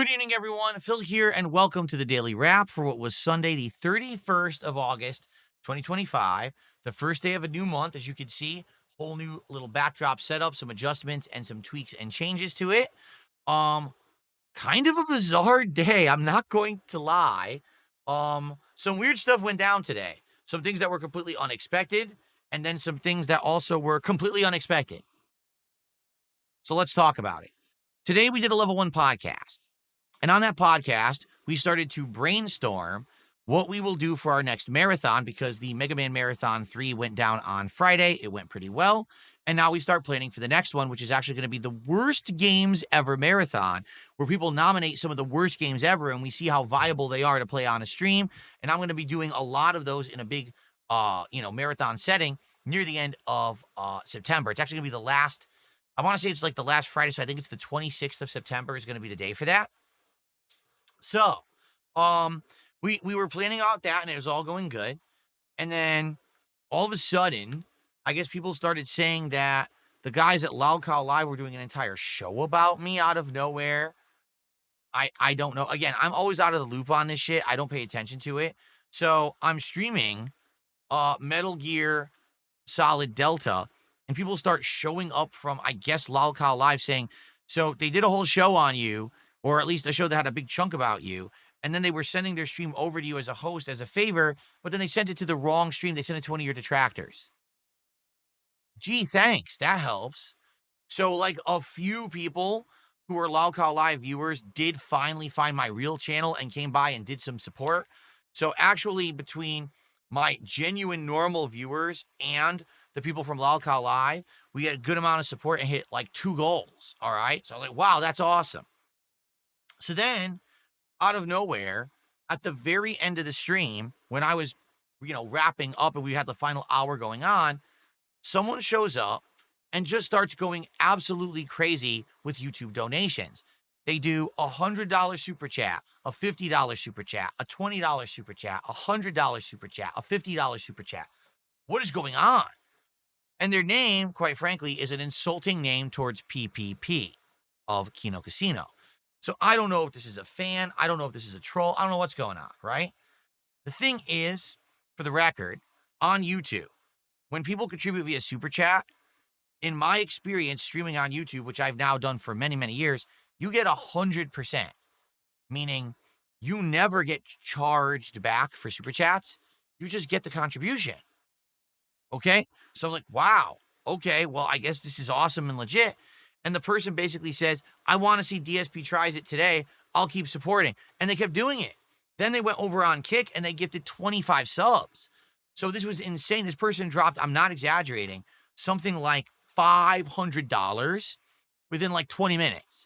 Good evening, everyone. Phil here, and welcome to the Daily Wrap for what was Sunday, the 31st of August, 2025, the first day of a new month. As you can see, whole new little backdrop setup, some adjustments, and some tweaks and changes to it. Um, Kind of a bizarre day, I'm not going to lie. Some weird stuff went down today. Some things that were completely unexpected, and then some things that also were completely unexpected. So let's talk about it. Today we did a level 1 podcast. And on that podcast, we started to brainstorm what we will do for our next marathon because the Mega Man Marathon 3 went down on Friday. It went pretty well. And now we start planning for the next one, which is actually going to be the worst games ever marathon, where people nominate some of the worst games ever and we see how viable they are to play on a stream. And I'm going to be doing a lot of those in a big, marathon setting near the end of September. It's actually going to be the last, I want to say it's like the last Friday. So I think it's the 26th of September is going to be the day for that. So, we were planning out that, and it was all going good. And then all of a sudden, I guess people started saying that the guys at Loud Cow Live were doing an entire show about me out of nowhere. I don't know. Again, I'm always out of the loop on this shit. I don't pay attention to it. So I'm streaming Metal Gear Solid Delta, and people start showing up from, I guess, Loud Cow Live saying, so they did a whole show on you, or at least a show that had a big chunk about you, and then they were sending their stream over to you as a host as a favor, but then they sent it to the wrong stream. They sent it to one of your detractors. Gee, thanks. That helps. So, like, a few people who are Loud Cow Live viewers did finally find my real channel and came by and did some support. So, actually, between my genuine normal viewers and the people from Loud Cow Live, we had a good amount of support and hit, like, 2 goals, all right? So, I was like, wow, that's awesome. So then, out of nowhere, at the very end of the stream, when I was, wrapping up and we had the final hour going on, someone shows up and just starts going absolutely crazy with YouTube donations. They do a $100 super chat, a $50 super chat, a $20 super chat, a $100 super chat, a $50 super chat. What is going on? And their name, quite frankly, is an insulting name towards PPP of Kino Casino. So I don't know if this is a fan. I don't know if this is a troll. I don't know what's going on, right? The thing is, for the record, on YouTube, when people contribute via Super Chat, in my experience streaming on YouTube, which I've now done for many, many years, you get 100%, meaning you never get charged back for Super Chats. You just get the contribution. Okay? So I'm like, wow, okay, well, I guess this is awesome and legit. And the person basically says, I want to see DSP tries it today. I'll keep supporting. And they kept doing it. Then they went over on Kick and they gifted 25 subs. So this was insane. This person dropped, I'm not exaggerating, something like $500 within like 20 minutes.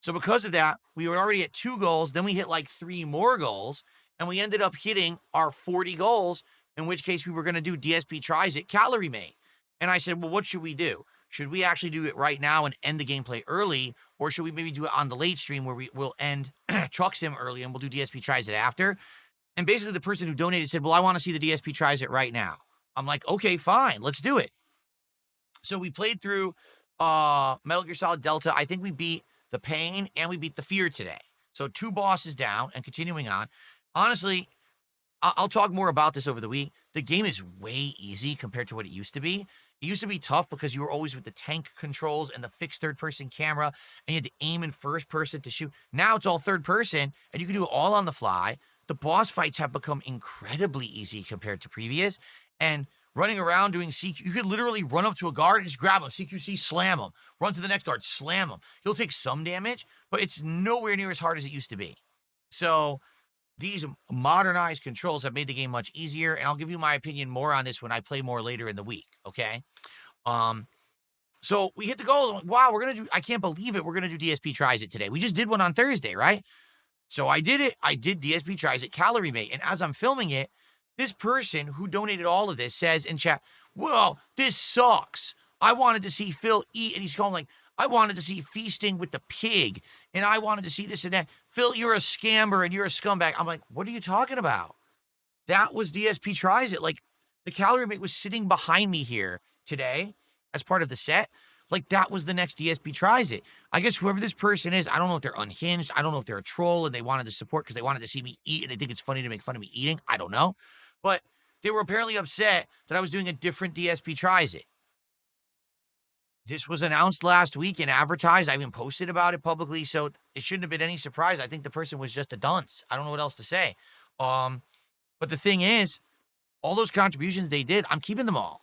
So because of that, we were already at 2 goals. Then we hit like 3 more goals. And we ended up hitting our 40 goals, in which case we were going to do DSP tries it calorie mate. And I said, well, what should we do? Should we actually do it right now and end the gameplay early? Or should we maybe do it on the late stream where we will end Truck Sim early and we'll do DSP tries it after? And basically the person who donated said, well, I want to see the DSP tries it right now. I'm like, okay, fine, let's do it. So we played through Metal Gear Solid Delta. I think we beat the Pain and we beat the Fear today. So 2 bosses down and continuing on. Honestly, I'll talk more about this over the week. The game is way easy compared to what it used to be. It used to be tough because you were always with the tank controls and the fixed third-person camera, and you had to aim in first person to shoot. Now it's all third person, and you can do it all on the fly. The boss fights have become incredibly easy compared to previous, and running around doing CQ, you could literally run up to a guard and just grab him, CQC, slam him, run to the next guard, slam him. You'll take some damage, but it's nowhere near as hard as it used to be. So these modernized controls have made the game much easier, and I'll give you my opinion more on this when I play more later in the week, okay? So we hit the goal. Like, wow, I can't believe it. We're going to do DSP tries it today. We just did one on Thursday, right? So I did it. I did DSP tries it calorie mate. And as I'm filming it, this person who donated all of this says in chat, well, this sucks. I wanted to see Phil eat. And he's going like, I wanted to see feasting with the pig. And I wanted to see this and that. Phil, you're a scammer and you're a scumbag. I'm like, what are you talking about? That was DSP tries it. Like, the calorie mate was sitting behind me here today as part of the set. Like, that was the next DSP tries it. I guess whoever this person is, I don't know if they're unhinged. I don't know if they're a troll and they wanted the support because they wanted to see me eat and they think it's funny to make fun of me eating. I don't know. But they were apparently upset that I was doing a different DSP tries it. This was announced last week and advertised. I even posted about it publicly, so it shouldn't have been any surprise. I think the person was just a dunce. I don't know what else to say. But the thing is, all those contributions they did, I'm keeping them all.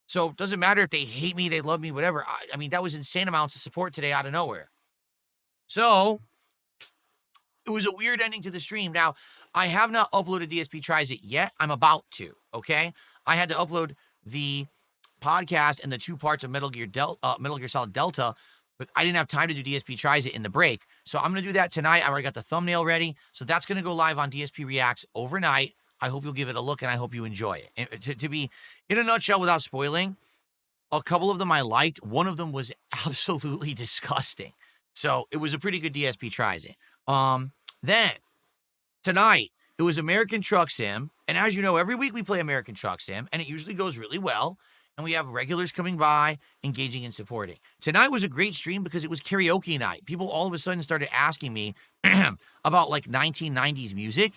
So it doesn't matter if they hate me, they love me, whatever. I mean, that was insane amounts of support today out of nowhere. So it was a weird ending to the stream. Now, I have not uploaded DSP Tries It yet. I'm about to, okay? I had to upload the podcast and the 2 parts of Metal Gear Solid Delta, but I didn't have time to do DSP Tries It in the break. So I'm going to do that tonight. I already got the thumbnail ready. So that's going to go live on DSP Reacts overnight. I hope you'll give it a look, and I hope you enjoy it. And to be, in a nutshell, without spoiling, a couple of them I liked. One of them was absolutely disgusting. So it was a pretty good DSP Tries It. Then, tonight, it was American Truck Sim. And as you know, every week we play American Truck Sim, and it usually goes really well. And we have regulars coming by, engaging and supporting. Tonight was a great stream because it was karaoke night. People all of a sudden started asking me about, like, 1990s music.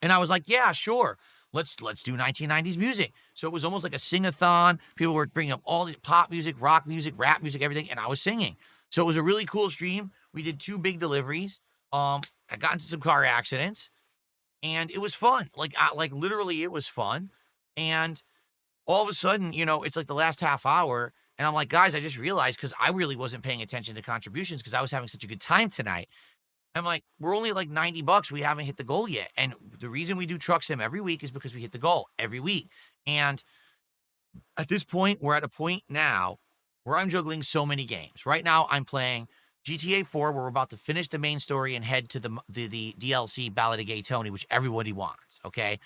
And I was like, yeah, sure. Let's do 1990s music. So it was almost like a sing-a-thon. People were bringing up all the pop music, rock music, rap music, everything, and I was singing. So it was a really cool stream. We did 2 big deliveries. I got into some car accidents, and it was fun. Like literally, it was fun. And all of a sudden, you know, it's like the last half hour, and I'm like, guys, I just realized, because I really wasn't paying attention to contributions because I was having such a good time tonight. I'm like, we're only like $90. We haven't hit the goal yet. And the reason we do Truck Sim every week is because we hit the goal every week. And at this point, we're at a point now where I'm juggling so many games. Right now, I'm playing GTA 4, where we're about to finish the main story and head to the DLC Ballad of Gay Tony, which everybody wants, okay?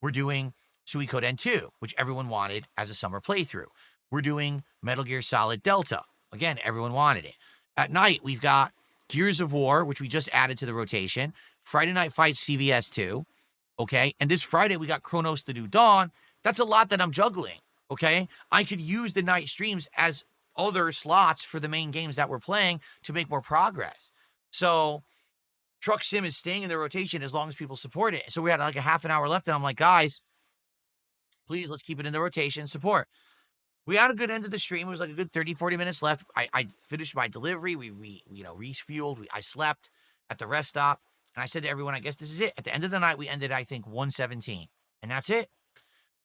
We're doing Suikoden 2, which everyone wanted as a summer playthrough. We're doing Metal Gear Solid Delta. Again, everyone wanted it. At night, we've got Gears of War, which we just added to the rotation. Friday Night Fights CVS 2, okay? And this Friday, we got Chronos The New Dawn. That's a lot that I'm juggling, okay? I could use the night streams as other slots for the main games that we're playing to make more progress. So Truck Sim is staying in the rotation as long as people support it. So we had like a half an hour left, and I'm like, guys, please, let's keep it in the rotation, support. We had a good end of the stream. It was like a good 30, 40 minutes left. I finished my delivery. We refueled. I slept at the rest stop. And I said to everyone, I guess this is it. At the end of the night, we ended, I think, 117. And that's it.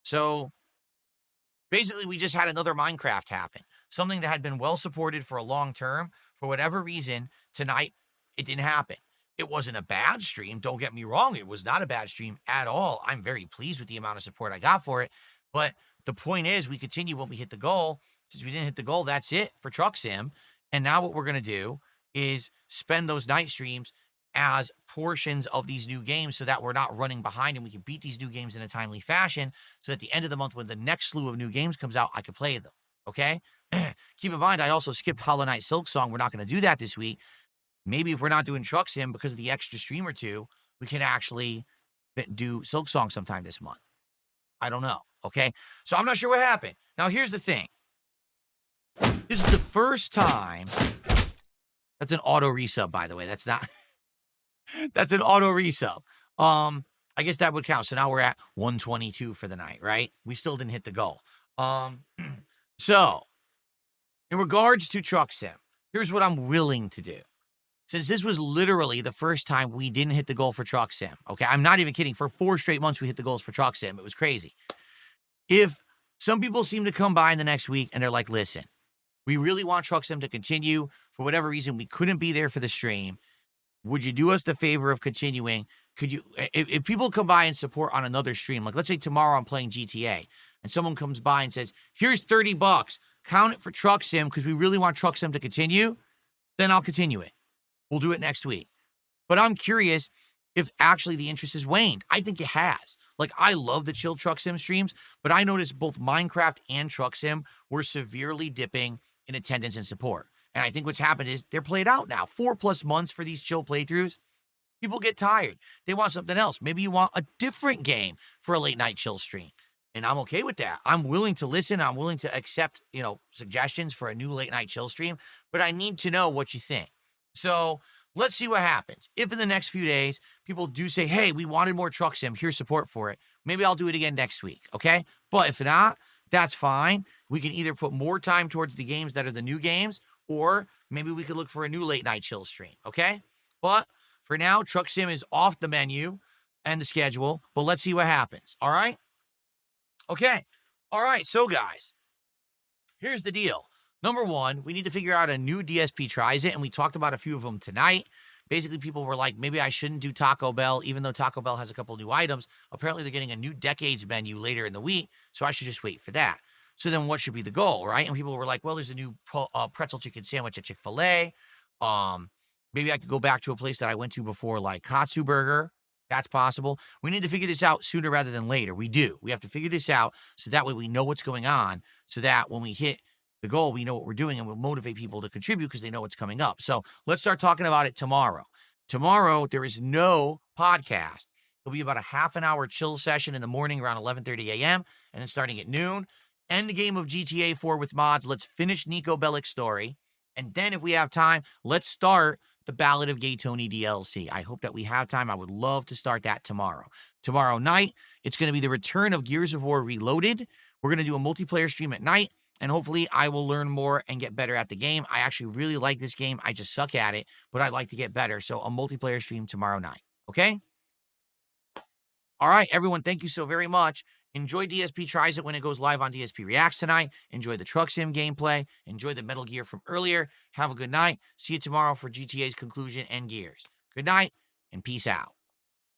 So basically, we just had another Minecraft happen. Something that had been well supported for a long term. For whatever reason, tonight, it didn't happen. It wasn't a bad stream. Don't get me wrong. It was not a bad stream at all. I'm very pleased with the amount of support I got for it. But the point is, we continue when we hit the goal. Since we didn't hit the goal, that's it for Truck Sim. And now what we're going to do is spend those night streams as portions of these new games so that we're not running behind and we can beat these new games in a timely fashion. So at the end of the month, when the next slew of new games comes out, I can play them. Okay? Keep in mind, I also skipped Hollow Knight Silksong. We're not going to do that this week. Maybe if we're not doing Truck Sim because of the extra stream or two, we can actually do Silksong sometime this month. I don't know. Okay? So I'm not sure what happened. Now, here's the thing. This is the first time. That's an auto resub, by the way. That's not. That's an auto resub. I guess that would count. So now we're at 122 for the night, right? We still didn't hit the goal. So, in regards to Truck Sim, here's what I'm willing to do. Since this was literally the first time we didn't hit the goal for Truck Sim, okay? I'm not even kidding. For 4 straight months, we hit the goals for Truck Sim. It was crazy. If some people seem to come by in the next week and they're like, listen, we really want Truck Sim to continue. For whatever reason, we couldn't be there for the stream. Would you do us the favor of continuing? Could you, if people come by and support on another stream, like let's say tomorrow I'm playing GTA and someone comes by and says, here's $30, count it for Truck Sim because we really want Truck Sim to continue, then I'll continue it. We'll do it next week. But I'm curious if actually the interest has waned. I think it has. Like, I love the chill Truck Sim streams, but I noticed both Minecraft and Truck Sim were severely dipping in attendance and support. And I think what's happened is they're played out now. 4+ months for these chill playthroughs. People get tired. They want something else. Maybe you want a different game for a late night chill stream. And I'm okay with that. I'm willing to listen. I'm willing to accept, suggestions for a new late night chill stream, but I need to know what you think. So let's see what happens. If in the next few days people do say, hey, we wanted more truck sim, here's support for it, maybe I'll do it again next week. Okay. But if not, that's fine. We can either put more time towards the games that are the new games, or maybe we could look for a new late night chill stream. Okay. But for now, truck sim is off the menu and the schedule, but let's see what happens. All right. Okay. All right. So, guys, here's the deal. Number one, we need to figure out a new DSP tries it, and we talked about a few of them tonight. Basically, people were like, maybe I shouldn't do Taco Bell, even though Taco Bell has a couple new items. Apparently, they're getting a new Decades menu later in the week, so I should just wait for that. So then what should be the goal, right? And people were like, well, there's a new pretzel chicken sandwich at Chick-fil-A. Maybe I could go back to a place that I went to before, like Katsu Burger. That's possible. We need to figure this out sooner rather than later. We do. We have to figure this out so that way we know what's going on, so that when we hit the goal, we know what we're doing, and we'll motivate people to contribute because they know what's coming up. So let's start talking about it tomorrow. Tomorrow, there is no podcast. It'll be about a half an hour chill session in the morning around 11:30 a.m. and then starting at noon. End game of GTA 4 with mods. Let's finish Nico Bellic's story. And then if we have time, let's start the Ballad of Gay Tony DLC. I hope that we have time. I would love to start that tomorrow. Tomorrow night, it's going to be the return of Gears of War Reloaded. We're going to do a multiplayer stream at night, and hopefully I will learn more and get better at the game. I actually really like this game. I just suck at it, but I'd like to get better. So a multiplayer stream tomorrow night. Okay? All right, everyone, thank you so very much. Enjoy DSP Tries It when it goes live on DSP Reacts tonight. Enjoy the Truck Sim gameplay. Enjoy the Metal Gear from earlier. Have a good night. See you tomorrow for GTA's conclusion and Gears. Good night, and peace out.